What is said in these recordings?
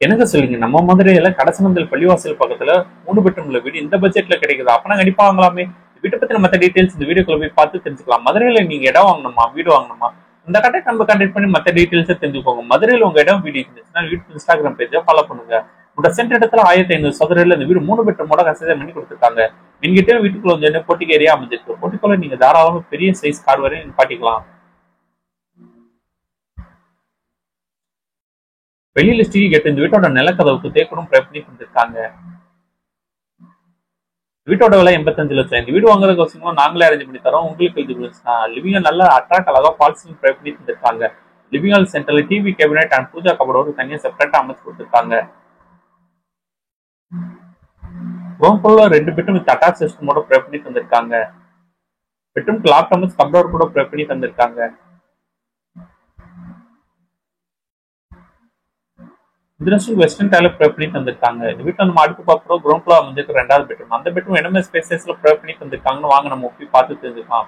எனக்கு சொல்லுங்க, நம்ம மதுரையில கடசனந்தல் பள்ளிவாசல் பக்கத்துல 3 பெட்ரூம்ல வீடு இந்த பட்ஜெட்ல கிடைக்குது, அப்பனா கண்டிப்பா வாங்கலாமே. வீட்டை பத்தின மத்த டீடைல்ஸ் இந்த வீடியோக்குள்ள போய் பார்த்து தெரிஞ்சுக்கலாம். மதுரையில நீங்க இடம் வாங்கணுமா, வீடு வாங்கணுமா, இந்த கண்டக்ட் நம்ம கண்டக்ட் பண்ணி மத்த டீடைல்ஸை தெரிஞ்சுக்கோங்க. மதுரையில உங்க இடம் வீடு இருந்துச்சுன்னா வீட்டு இன்ஸ்டாகிராம் பேஜை ஃபாலோ பண்ணுங்க. உங்க சென்ட் இடத்துல 1500 சதுரல இந்த வீடு 3 பெட்ரூமோட கன்சிடர் பண்ணி கொடுத்துருக்காங்க. நீங்கிட்டே வீட்டுக்குள்ள வந்து போட்டிக்கு ஏரியா அமைஞ்சிருக்கு. போட்டிக்குள்ள நீங்க தாராளமா பெரிய சைஸ் கார் வரையும் நிப்பாட்டிக்கலாம். வெளியில ஸ்டீல் கேட்டு இந்த வீட்டோட நிலக்கதவுக்கு தேக்கணும் ப்ரே பண்ணி தந்திருக்காங்க. வீட்டோட விலை 85 லட்சம். இந்த வீடு வாங்குறதுக்கு அவசியமா நாங்களே அரேஞ்ச் பண்ணி தரோம். உங்களுக்கு எலிஜிபிள்ஸ்னா லிவிங் நல்லா அட்ராக்ட் அழகா ஃபால்ஸிங் ப்ரே பண்ணி தந்திருக்காங்க. லிவிங் ஹால் சென்டர்ல டிவி கேபினெட் அண்ட் பூஜா கபடோடு தனியா செப்பரேட்டா அமைச்சு கொடுத்துருக்காங்க. ரூம் ஃபுல்லா 2 பெட்ரூம் வித் அட்டாச் சிஸ்டமோட ப்ரே பண்ணி தந்திருக்காங்க. பெட்ரூம் லாக் அமைச்சு கபடோர் கூட ப்ரே பண்ணி தந்திருக்காங்க. வெஸ்டர்ன் டைலர் ப்ரே பண்ணி தந்திருக்காங்க. இந்த வீட்டில் நம்ம அடுத்து பார்க்குறோம் கிரவுண்ட் ஃப்ளோர் அமைஞ்சிருக்கு 2வது பெட்ரூம். அந்த பெட்ரூம் என்னமே ஸ்பேசஸ்ல ப்ரே பண்ணி தந்திருக்காங்கன்னு வாங்க நம்ம போய் பார்த்து தெரிஞ்சுக்கலாம்.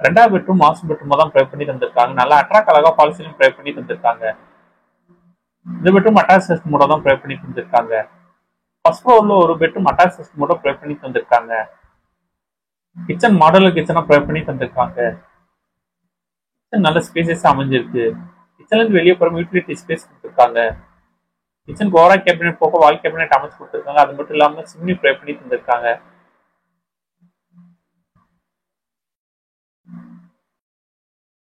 2வது பெட்ரூம் மாஸ்டர் பெட்ரூமா தான் ப்ரே பண்ணி தந்திருக்காங்க. நல்லா அட்ராக்ட் அழகா பாலிசிலும் ப்ரே பண்ணி தந்திருக்காங்க. இந்த பெட்ரூம் அட்டாச் சிஸ்டமோட தான் ப்ரே பண்ணி தந்திருக்காங்க. ஃபர்ஸ்ட் ஃப்ளோர்ல ஒரு பெட்ரூம் அட்டாச் சிஸ்டமோட ப்ரே பண்ணி தந்திருக்காங்க. கிச்சன் மாடலர் கிச்சனா ப்ரே பண்ணி தந்திருக்காங்க. கிச்சன் நல்ல ஸ்பேசஸ் அமைஞ்சிருக்கு. கிச்சன்ல இருந்து வெளியே போற யூட்டிலிட்டி ஸ்பேஸ் கொடுத்துருக்காங்க. கிச்சன் கோரா கேபினெட் போக வால் கேபினெட் அமைச்சு கொடுத்துருக்காங்க. அது மட்டும் இல்லாம சிம்னி ப்ரே பண்ணி தந்திருக்காங்க.